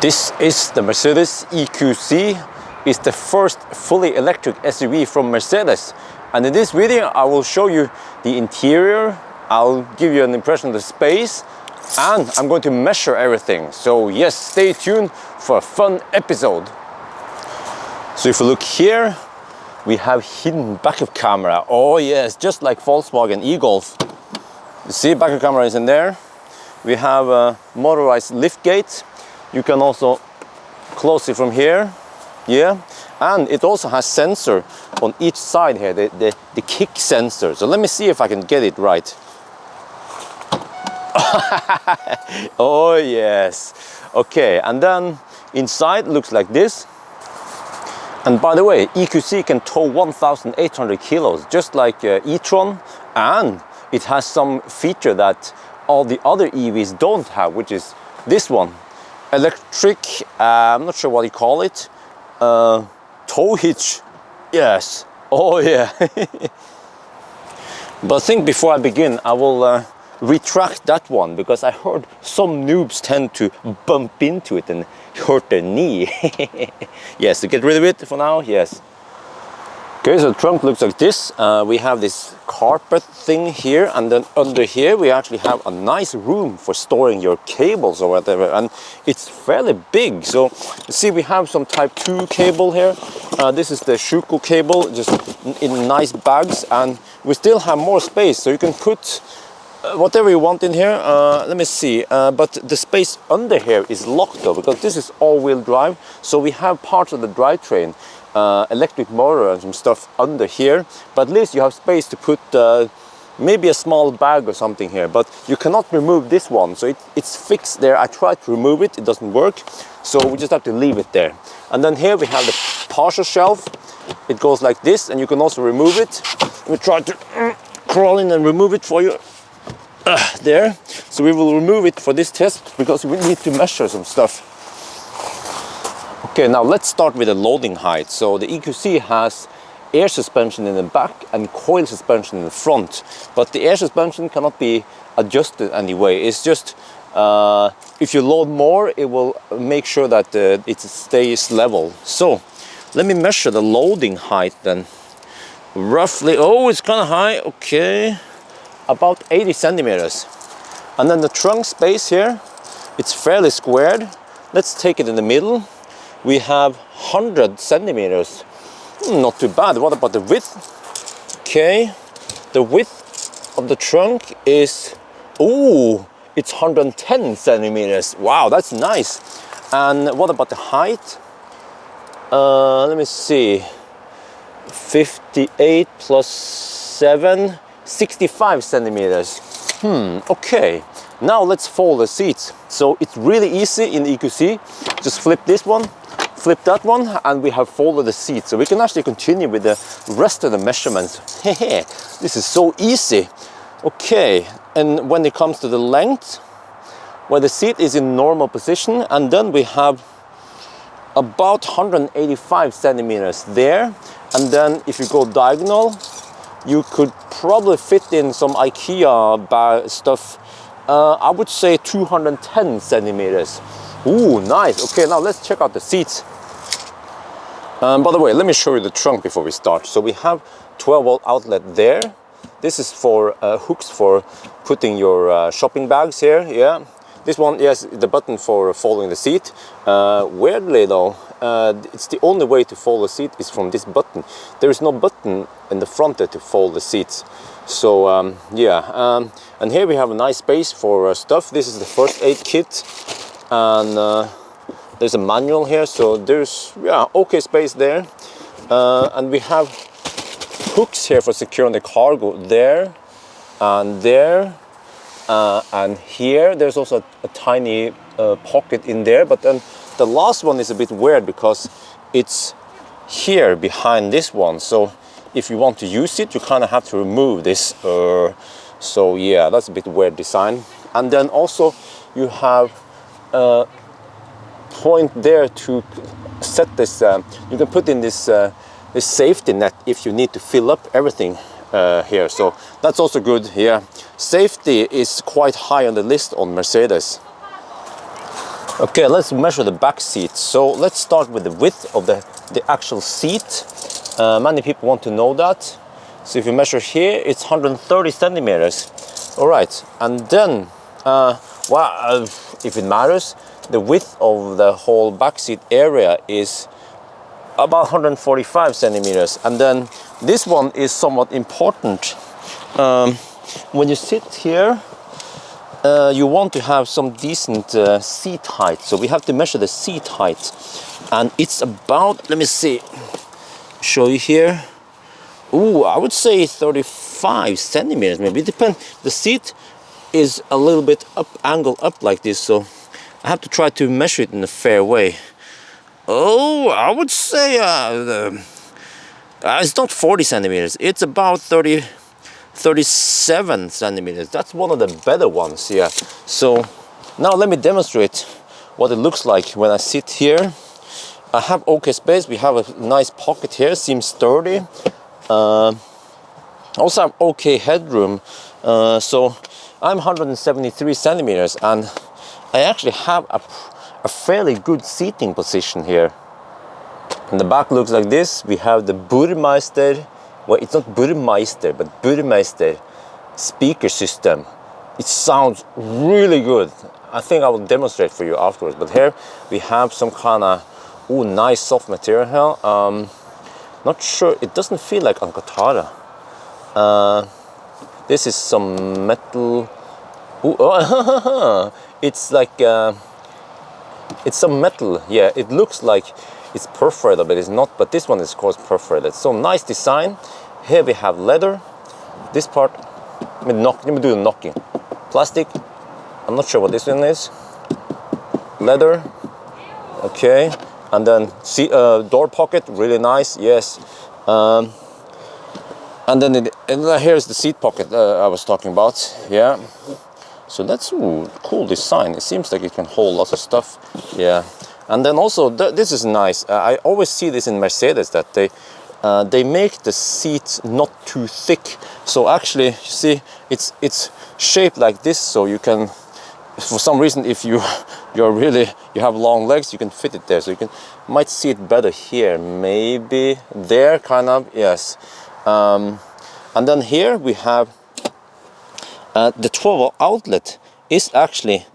This is the Mercedes EQC. It's the first fully electric SUV from Mercedes. And in this video, I will show you the interior. I'll give you an impression of the space, and I'm going to measure everything. So yes, stay tuned for a fun episode. So if you look here, we have hidden backup camera. Oh yes, just like Volkswagen e-Golf. You see, backup camera is in there. We have a motorized lift gate. You can also close it from here. Yeah, and it also has sensor on each side here, the kick sensor. So let me see if I can get it right. Oh yes. Okay, and then inside looks like this. And by the way, EQC can tow 1,800 kilos, just like e-tron, and it has some feature that all the other EVs don't have, which is this one. Electric, I'm not sure what you call it, tow hitch. Yes, oh yeah. But I think before I begin, I will retract that one, because I heard some noobs tend to bump into it and hurt their knee. Yes, to get rid of it for now, yes. Okay, so the trunk looks like this. We have this carpet thing here, and then under here we actually have a nice room for storing your cables or whatever, and it's fairly big. So you see, we have some type 2 cable here. This is the Schuko cable, just in nice bags, and we still have more space, so you can put whatever you want in here. Let me see, but the space under here is locked though, because this is all-wheel drive, so we have parts of the drivetrain, electric motor and some stuff under here, but at least you have space to put maybe a small bag or something here. But you cannot remove this one, so it's fixed there. I tried to remove it, it doesn't work, so we just have to leave it there. And then here we have the partial shelf. It goes like this, and you can also remove it. Let me try to crawl in and remove it for you. There. So we will remove it for this test, because we need to measure some stuff. Okay, now let's start with the loading height. So the EQC has air suspension in the back and coil suspension in the front, but the air suspension cannot be adjusted anyway. It's just if you load more, it will make sure that it stays level. So let me measure the loading height then. Roughly, oh, it's kind of high. Okay, about 80 centimeters. And then the trunk space here, it's fairly squared. Let's take it in the middle. We have 100 centimeters. Not too bad. What about the width? Okay, the width of the trunk is, oh, it's 110 centimeters. Wow, that's nice. And what about the height? Let me see, 58 plus 7, 65 centimeters. Okay, now let's fold the seats. So it's really easy in EQC. Just flip this one, flip that one, and we have folded the seat. So we can actually continue with the rest of the measurements. This is so easy. Okay, and when it comes to the length, where the seat is in normal position, and then we have about 185 centimeters there. And then if you go diagonal, you could probably fit in some IKEA stuff. I would say 210 centimeters. Ooh, nice. Okay, now let's check out the seats. By the way, let me show you the trunk before we start. So we have 12-volt outlet there. This is for hooks for putting your shopping bags here. Yeah. This one, yes, the button for folding the seat. Weirdly though, it's the only way to fold the seat is from this button. There is no button in the front there to fold the seats. So yeah, and here we have a nice space for stuff. This is the first aid kit, and there's a manual here, so there's, yeah, okay space there. And we have hooks here for securing the cargo there and there. And here there's also a tiny pocket in there, but then the last one is a bit weird because it's here behind this one. So if you want to use it, you kind of have to remove this. So yeah, that's a bit weird design. And then also you have a point there to set this. You can put in this safety net if you need to fill up everything here. So that's also good. Yeah, safety is quite high on the list on Mercedes. Okay, let's measure the back seat. So let's start with the width of the actual seat. Many people want to know that. So if you measure here, it's 130 centimeters. All right, and then, if it matters, the width of the whole back seat area is about 145 centimeters. And then this one is somewhat important. When you sit here, you want to have some decent seat height. So we have to measure the seat height. And it's about, let me see, show you here. Ooh, I would say 35 centimeters, maybe. It depends. The seat is a little bit angled up like this, so I have to try to measure it in a fair way. Oh, I would say it's not 40 centimeters. It's about 37 centimeters. That's one of the better ones, yeah. So now let me demonstrate what it looks like when I sit here. I have okay space. We have a nice pocket here, seems sturdy. Also have okay headroom. So I'm 173 centimeters, and I actually have a fairly good seating position here. And the back looks like this. We have the Burmeister, well, it's not Burmeister, but Burmeister speaker system. It sounds really good. I think I will demonstrate for you afterwards. But here we have some kind of nice soft material. Not sure, it doesn't feel like Alcantara. This is some metal. It's like it's some metal. Yeah, it looks like it's perforated, but it's not. But this one is of course perforated. So nice design. Here we have leather. This part, let me do the knocking. Plastic. I'm not sure what this one is. Leather. Okay. And then see door pocket, really nice. Yes. And then here's the seat pocket I was talking about. Yeah. So that's cool design. It seems like it can hold lots of stuff. Yeah. And then also this is nice. I always see this in Mercedes, that they make the seats not too thick. So actually, you see, it's shaped like this, so you can, for some reason, if you have long legs, you can fit it there. So you might see it better here, maybe there, kind of. Yes. And then here we have the 12-volt outlet is actually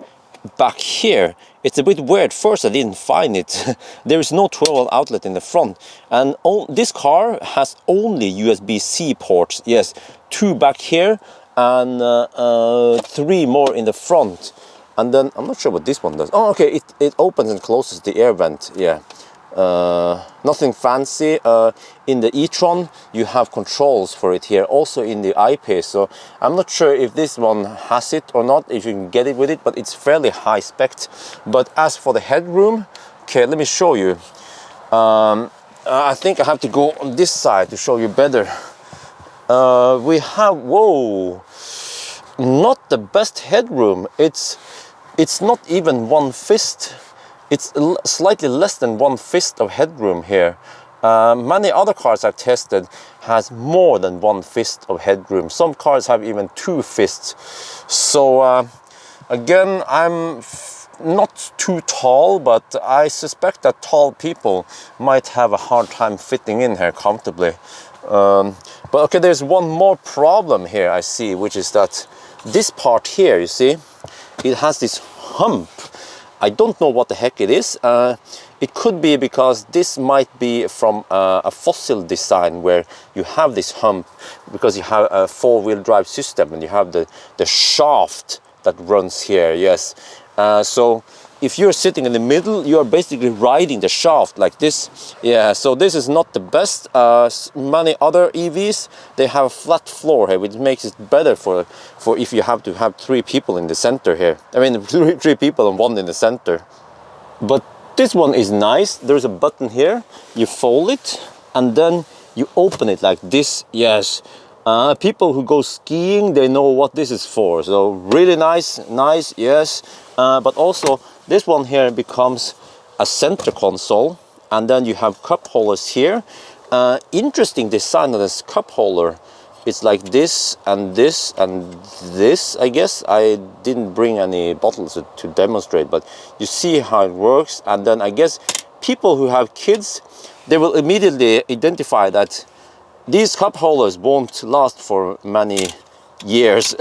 back here. It's a bit weird. First I didn't find it. There is no 12-volt outlet in the front, and this car has only USB-C ports. Yes, 2 back here and 3 more in the front. And then I'm not sure what this one does. Oh, okay, it opens and closes the air vent. Yeah. Nothing fancy. In the e-tron you have controls for it here, also in the I-Pace. So I'm not sure if this one has it or not, if you can get it with it, but it's fairly high spec. But as for the headroom, okay, let me show you. I think I have to go on this side to show you better. We have, whoa, not the best headroom. It's not even 1 fist. It's slightly less than 1 fist of headroom here. Many other cars I've tested has more than 1 fist of headroom. Some cars have even 2 fists. So again, I'm not too tall, but I suspect that tall people might have a hard time fitting in here comfortably. But okay, there's one more problem here I see, which is that this part here, you see, it has this hump. I don't know what the heck it is. It could be because this might be from a fossil design where you have this hump because you have a 4-wheel drive system and you have the shaft that runs here. Yes. So if you're sitting in the middle, you're basically riding the shaft like this. Yeah, so this is not the best. Many other EVs, they have a flat floor here, which makes it better for if you have to have 3 people in the center here. I mean, 3 people and 1 in the center. But this one is nice. There's a button here. You fold it and then you open it like this. Yes. People who go skiing, they know what this is for. So really nice, yes. But also this one here becomes a center console, and then you have cup holders here. Interesting design of this cup holder. it's like this and this and this, I guess. I didn't bring any bottles to demonstrate, but you see how it works. And then I guess people who have kids, they will immediately identify that these cup holders won't last for many years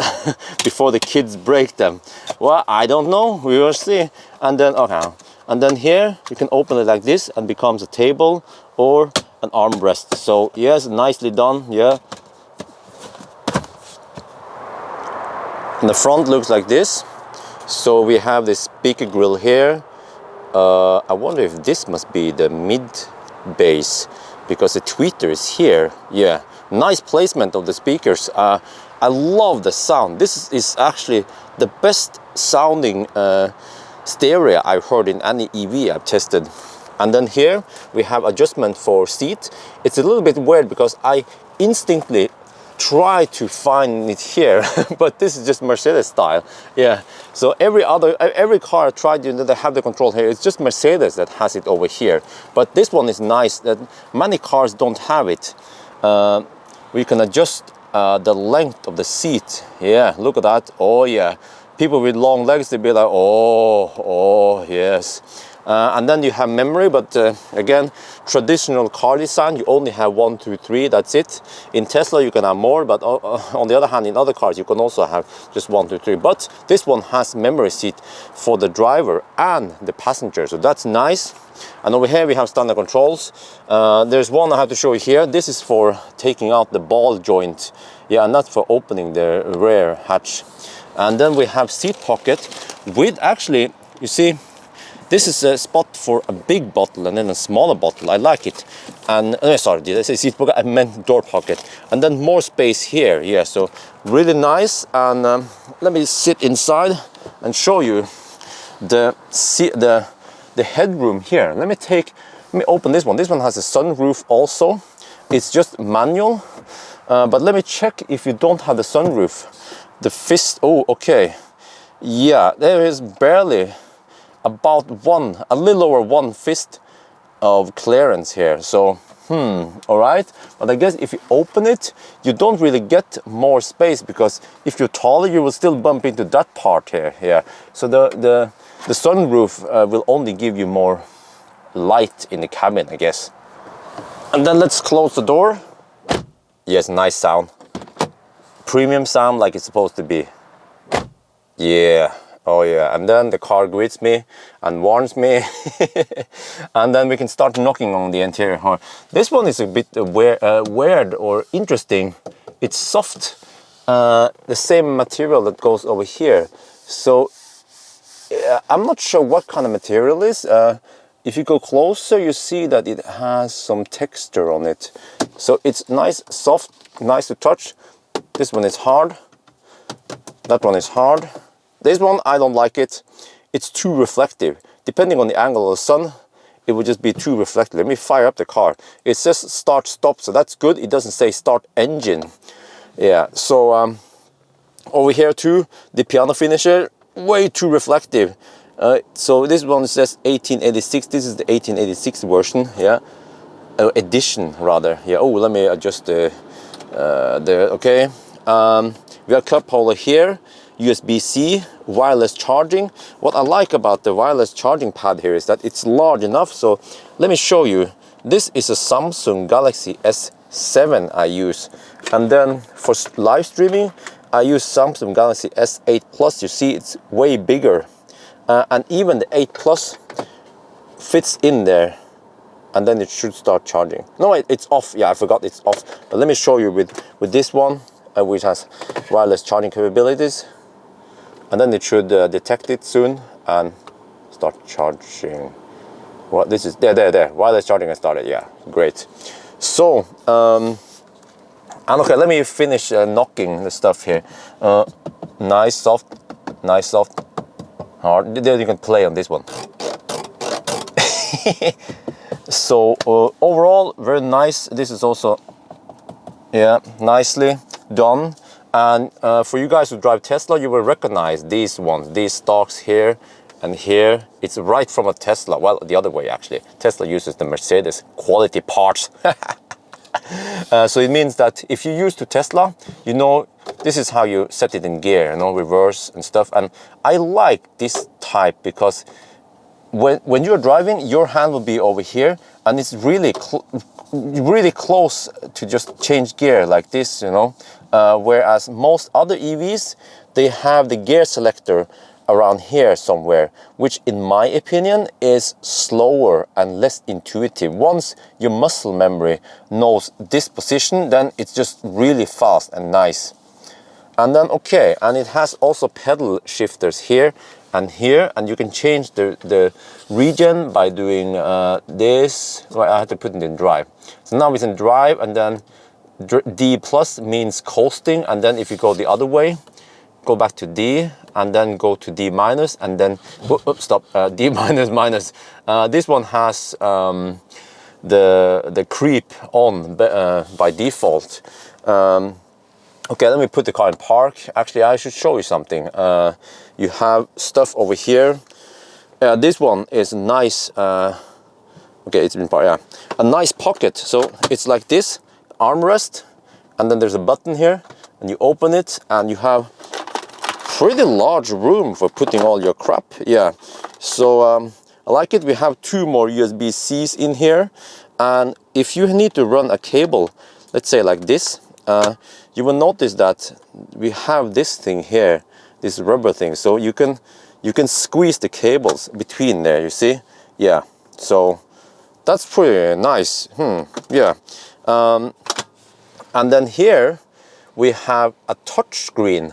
before the kids break them. Well, I don't know, we will see. And then, okay, and then here you can open it like this and becomes a table or an armrest. So yes, nicely done, yeah. And the front looks like this. So we have this speaker grill here. I wonder if this must be the mid bass, because the tweeter is here. Yeah, nice placement of the speakers. I love the sound. This is actually the best sounding stereo I've heard in any EV I've tested. And then here we have adjustment for seat. It's a little bit weird because I instinctively try to find it here, but this is just Mercedes style. Yeah, so every car I tried to have the control here. It's just Mercedes that has it over here, but this one is nice that many cars don't have it. We can adjust the length of the seat. Yeah, look at that. Oh yeah, people with long legs, they'll be like, oh yes. And then you have memory, but again, traditional car design, you only have 1, 2, 3, that's it. In Tesla you can have more, but on the other hand, in other cars you can also have just 1, 2, 3. But this one has memory seat for the driver and the passenger, so that's nice. And over here we have standard controls. There's one I have to show you here. This is for taking out the ball joint, yeah, and not for opening the rear hatch. And then we have seat pocket with, actually, you see, this is a spot for a big bottle and then a smaller bottle. I like it. And sorry, did I say seat pocket? I meant door pocket. And then more space here. Yeah, so really nice. And let me sit inside and show you the headroom here. Let me open this one. This one has a sunroof also. It's just manual. But let me check if you don't have the sunroof. The fist. Oh, okay. Yeah, there is barely about a little over 1 fist of clearance here. So all right, but I guess if you open it, you don't really get more space, because if you're taller you will still bump into that part here. Yeah, so the sunroof will only give you more light in the cabin, I guess. And then let's close the door. Yes, nice sound, premium sound like it's supposed to be. Yeah. Oh yeah, and then the car greets me and warns me. And then we can start knocking on the interior. This one is a bit weird or interesting. It's soft, the same material that goes over here. So I'm not sure what kind of material it is. If you go closer, you see that it has some texture on it. So it's nice, soft, nice to touch. This one is hard. That one is hard. This one, I don't like it. It's too reflective. Depending on the angle of the sun, it would just be too reflective. Let me fire up the car. It says start, stop, so that's good. It doesn't say start engine. Yeah, so over here too, the piano finisher, way too reflective. So this one says 1886. This is the 1886 version, yeah. Edition rather, yeah. Oh, let me adjust the okay. We have cup holder here. USB-C, wireless charging. What I like about the wireless charging pad here is that it's large enough. So let me show you. This is a Samsung Galaxy S7 I use. And then for live streaming, I use Samsung Galaxy S8 Plus. You see, it's way bigger. And even the 8 Plus fits in there. And then it should start charging. No, it's off. Yeah, I forgot it's off. But let me show you with this one, which has wireless charging capabilities. And then it should detect it soon and start charging. What this is there. Wireless charging has started. Yeah, great. So and okay, let me finish knocking the stuff here. Nice soft, hard. Then you can play on this one. So overall, very nice. This is also, yeah, nicely done. And for you guys who drive Tesla, you will recognize these ones, these stalks here and here. It's right from a Tesla. Well, the other way actually. Tesla uses the Mercedes quality parts. So it means that if you use to Tesla, you know, this is how you set it in gear, you know, reverse and stuff. And I like this type because when you're driving, your hand will be over here, and it's really close to just change gear like this, you know. Whereas most other EVs, they have the gear selector around here somewhere, which in my opinion is slower and less intuitive. Once your muscle memory knows this position, then it's just really fast and nice. And then, okay, and it has also pedal shifters here, and you can change the region by doing this. Well, I have to put it in drive. So now it's in drive, and then D plus means coasting, and then if you go the other way, go back to D, and then go to D minus, and then D minus minus. This one has the creep on by default. Okay, let me put the car in park. Actually, I should show you something. You have stuff over here. This one is nice. Okay, it's in park. Yeah, a nice pocket. So it's like this armrest, and then there's a button here, and you open it, and you have pretty large room for putting all your crap. Yeah, so I like it. We have 2 more USB-Cs in here, and if you need to run a cable, let's say like this, you will notice that we have this thing here, this rubber thing, so you can squeeze the cables between there, you see. Yeah, so that's pretty nice. Yeah. And then here we have a touch screen,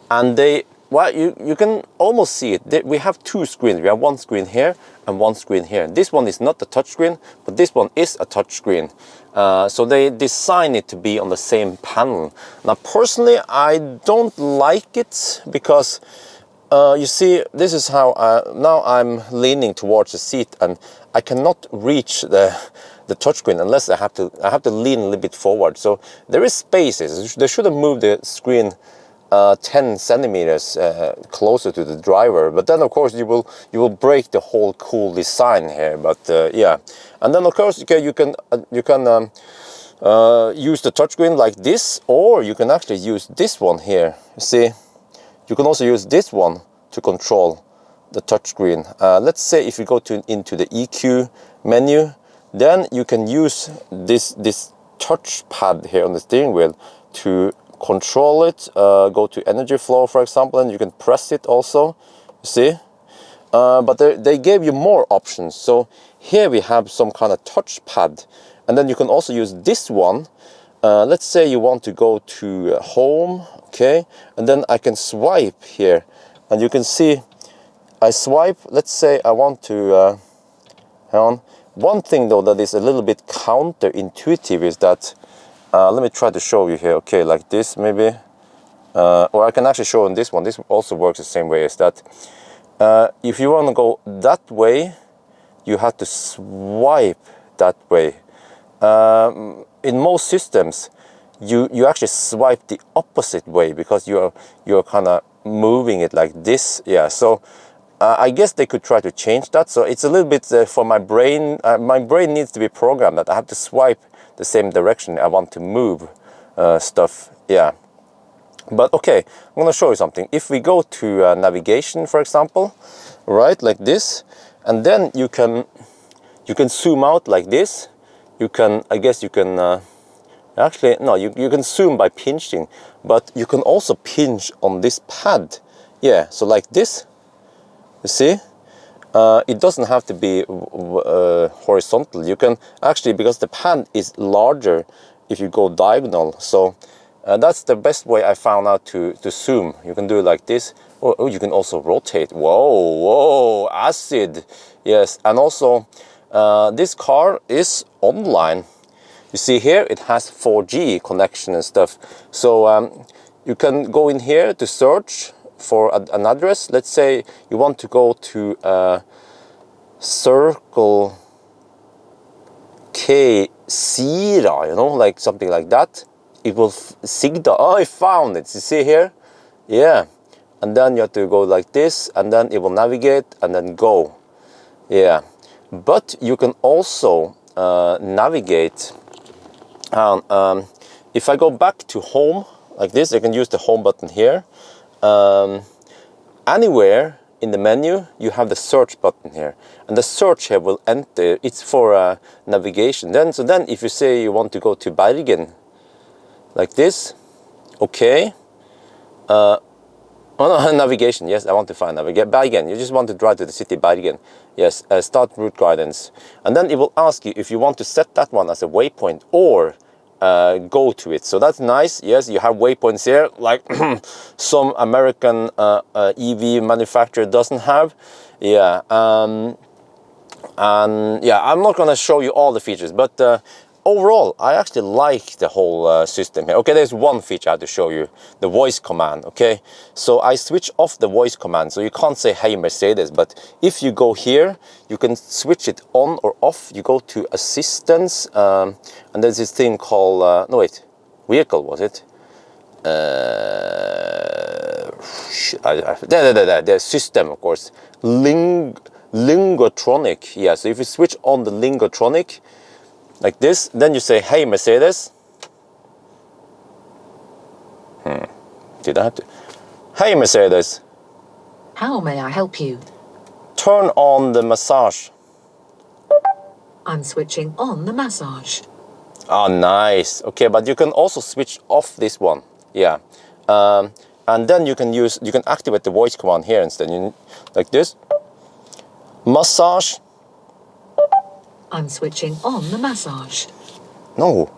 and you can almost see it. We have 2 screens. We have 1 screen here and 1 screen here. This one is not a touch screen, but this one is a touch screen. So they design it to be on the same panel. Now, personally, I don't like it because you see, this is how now I'm leaning towards the seat, and I cannot reach the touchscreen unless I have to lean a little bit forward. So there is spaces. They should have moved the screen 10 centimeters closer to the driver, but then of course you will break the whole cool design here. But yeah, and then of course you can use the touchscreen like this, or you can actually use this one here. You see, you can also use this one to control the touchscreen. Let's say if you go into the EQ menu, then you can use this touch pad here on the steering wheel to control it. Go to energy flow, for example, and you can press it also, you see. But they gave you more options. So here we have some kind of touch pad, and then you can also use this one. Let's say you want to go to home, okay, and then I can swipe here, and you can see I swipe. Let's say I want to hang on. One thing though that is a little bit counterintuitive is that let me try to show you here. Okay, like this maybe, or I can actually show on this one. This also works the same way as that. If you want to go that way, you have to swipe that way. In most systems, you actually swipe the opposite way because you're kind of moving it like this. Yeah, so I guess they could try to change that. So it's a little bit for my brain. My brain needs to be programmed that I have to swipe the same direction I want to move stuff. Yeah, but okay, I'm gonna show you something. If we go to navigation, for example, right, like this, and then you can zoom out like this. You can, I guess you can actually no, you can zoom by pinching, but you can also pinch on this pad. Yeah, so like this, you see. It doesn't have to be horizontal. You can actually, because the pad is larger if you go diagonal. So that's the best way I found out to zoom. You can do it like this, or you can also rotate. Whoa, acid. Yes, and also this car is online. You see here it has 4G connection and stuff. So you can go in here to search for an address. Let's say you want to go to Circle K Sira, you know, like something like that. It will Sigda. Oh, I found it. You see here? Yeah. And then you have to go like this, and then it will navigate and then go. Yeah. But you can also navigate And if I go back to home like this, I can use the home button here. Anywhere in the menu, you have the search button here, and the search here will enter. It's for navigation. Then if you say you want to go to Bergen, like this, okay. Oh no, navigation. Yes, I want to find Bergen. You just want to drive to the city Bergen. Yes, start route guidance, and then it will ask you if you want to set that one as a waypoint or go to it. So that's nice. Yes, you have waypoints here, like some American EV manufacturer doesn't have. Yeah, and yeah, I'm not gonna show you all the features, but overall, I actually like the whole system here. Okay, there's one feature I have to show you, the voice command, okay? So I switch off the voice command, so you can't say, hey Mercedes, but if you go here, you can switch it on or off. You go to assistance, and there's this thing called, no wait, vehicle, was it? The system, of course. Lingotronic, yeah, so if you switch on the Lingotronic, like this, then you say, hey Mercedes. Did I have to? Hey Mercedes. How may I help you? Turn on the massage. I'm switching on the massage. Oh, nice. Okay, but you can also switch off this one. Yeah. And then you can activate the voice command here instead. Like this. Massage. I'm switching on the massage. No.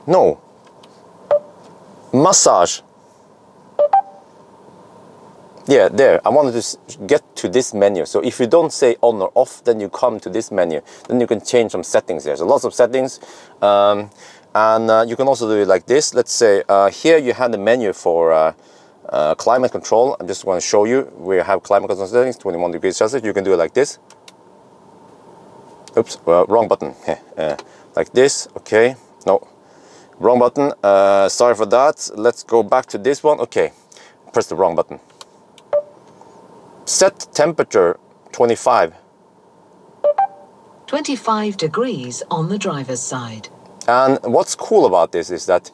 Massage. Yeah, there. I wanted to get to this menu. So if you don't say on or off, then you come to this menu. Then you can change some settings there. So lots of settings. And you can also do it like this. Let's say here you have the menu for climate control. I'm just going to show you. We have climate control settings, 21 degrees Celsius. You can do it like this. Oops, wrong button. Like this, okay. No, wrong button. Sorry for that. Let's go back to this one. Okay, press the wrong button. Set temperature 25. 25 degrees on the driver's side. And what's cool about this is that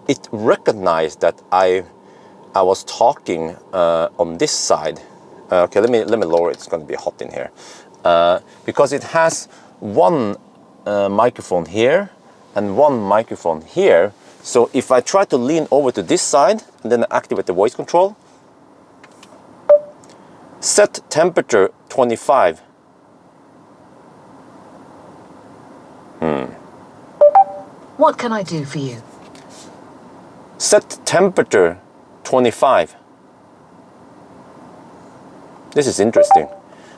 it recognized that I was talking on this side. Okay, let me lower it. It's going to be hot in here. Because it has one microphone here and one microphone here. So if I try to lean over to this side and then activate the voice control, set temperature 25. What can I do for you? Set temperature 25. This is interesting.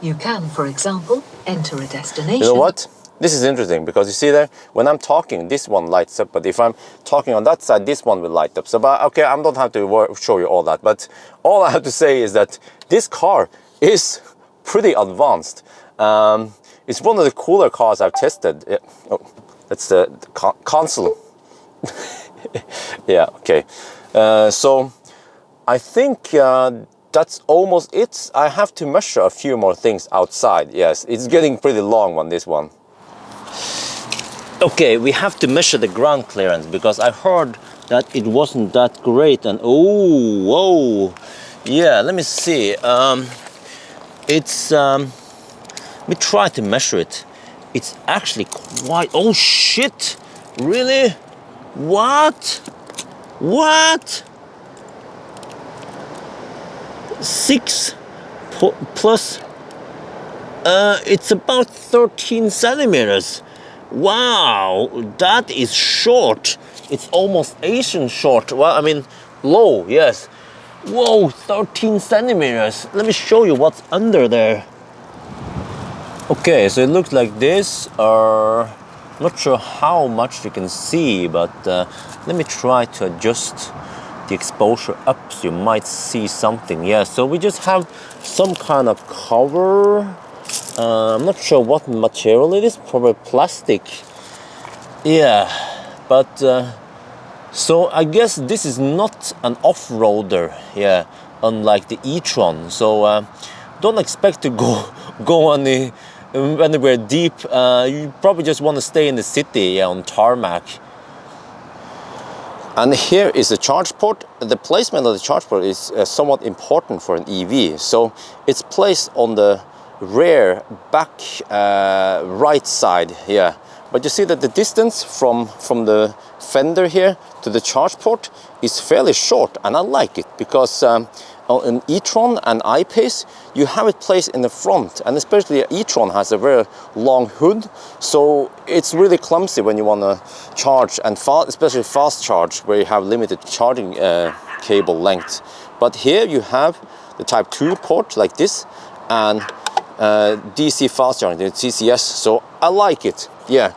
You can, for example, enter a destination. You know what? This is interesting because you see there, when I'm talking, this one lights up, but if I'm talking on that side, this one will light up. So, but okay, I don't have to show you all that, but all I have to say is that this car is pretty advanced. It's one of the cooler cars I've tested. Yeah. Oh, that's the console. Yeah, okay. So I think that's almost it. I have to measure a few more things outside. Yes, it's getting pretty long on this one. Okay, we have to measure the ground clearance because I heard that it wasn't that great. And oh, whoa, yeah. Let me see. It's let me try to measure it. It's actually quite. Oh shit! Really? What? 6 plus. It's about 13 centimeters. Wow, that is short. It's almost Asian short. Well, I mean, low, yes. Whoa, 13 centimeters. Let me show you what's under there. Okay, so it looks like this. Not sure how much you can see, but let me try to adjust the exposure up so you might see something. Yeah, so we just have some kind of cover. I'm not sure what material it is, probably plastic. Yeah, but so I guess this is not an off-roader, yeah, unlike the e-tron. So don't expect to go anywhere deep. You probably just want to stay in the city, yeah, on tarmac. And here is the charge port. The placement of the charge port is somewhat important for an EV. So it's placed on the rear back right side here. But you see that the distance from the fender here to the charge port is fairly short, and I like it because in e-tron and I-Pace you have it placed in the front, and especially e-tron has a very long hood, so it's really clumsy when you want to charge, and especially fast charge where you have limited charging cable length. But here you have the type 2 port like this, and DC fast charging, the CCS, so I like it. Yeah,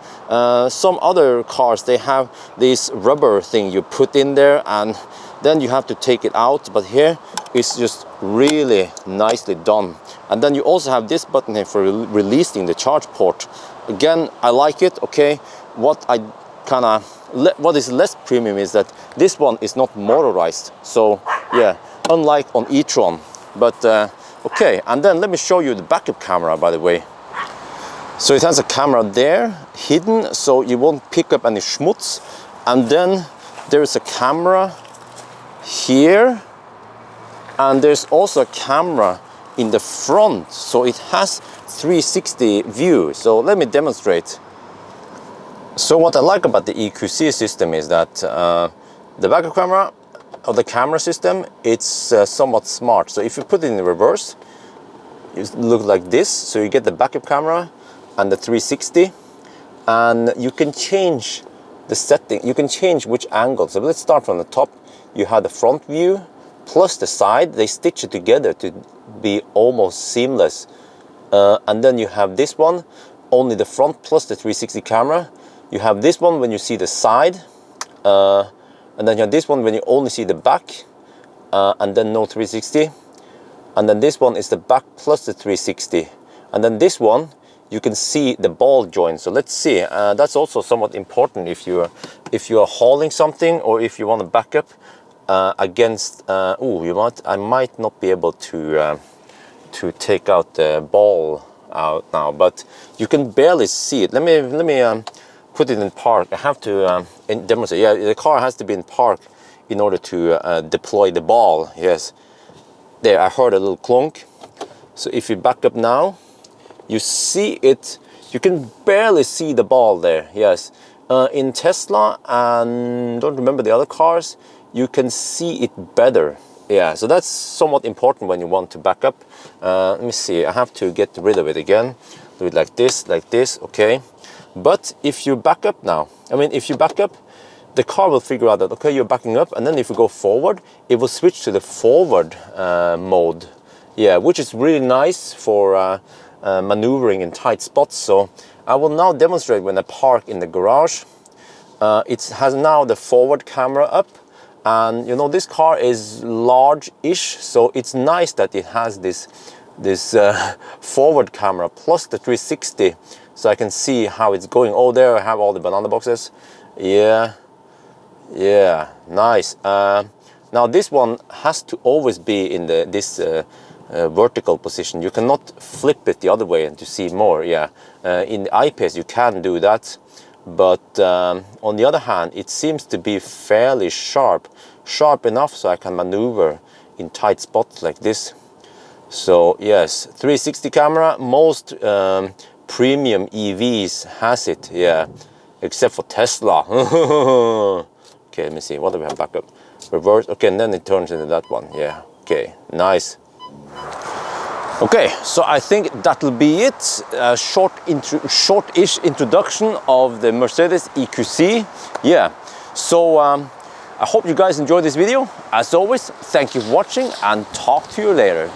some other cars, they have this rubber thing you put in there and then you have to take it out, but here it's just really nicely done. And then you also have this button here for releasing the charge port. Again, I like it. Okay, what is less premium is that this one is not motorized, so yeah, unlike on e-tron. But okay, and then let me show you the backup camera, by the way. So it has a camera there, hidden, so you won't pick up any schmutz. And then there's a camera here, and there's also a camera in the front, so it has 360 view. So let me demonstrate. So what I like about the EQC system is that the backup camera of the camera system, it's somewhat smart. So if you put it in reverse, it looks like this. So you get the backup camera and the 360, and you can change the setting. You can change which angle. So let's start from the top. You have the front view plus the side. They stitch it together to be almost seamless. And then you have this one, only the front plus the 360 camera. You have this one when you see the side, and then you have this one when you only see the back, and then no 360. And then this one is the back plus the 360. And then this one, you can see the ball joint. So let's see. That's also somewhat important if you are hauling something, or if you want to back up against. I might not be able to take out the ball out now, but you can barely see it. Let me put it in park. I have to demonstrate. Yeah, the car has to be in park in order to deploy the ball. Yes, there I heard a little clunk. So if you back up now, you see it. You can barely see the ball there. Yes, in Tesla and don't remember the other cars, you can see it better. Yeah, so that's somewhat important when you want to back up. Let me see. I have to get rid of it again. Do it like this, okay. But if you back up now, if you back up, the car will figure out that, okay, you're backing up, and then if you go forward, it will switch to the forward mode. Yeah, which is really nice for maneuvering in tight spots. So I will now demonstrate when I park in the garage. It has now the forward camera up, and you know, this car is large-ish, so it's nice that it has this forward camera plus the 360, so I can see how it's going. Oh, there I have all the banana boxes. Yeah, nice. Now this one has to always be in this vertical position. You cannot flip it the other way and to see more. Yeah, in the I-Pace you can do that, but on the other hand, it seems to be fairly sharp enough so I can maneuver in tight spots like this. So yes, 360 camera. Most premium EVs has it. Yeah, except for Tesla. Okay, let me see. What do we have back up? Reverse. Okay, and then it turns into that one. Yeah. Okay, nice. Okay, so I think that'll be it. A short-ish introduction of the Mercedes EQC. Yeah, so I hope you guys enjoyed this video. As always, thank you for watching, and talk to you later.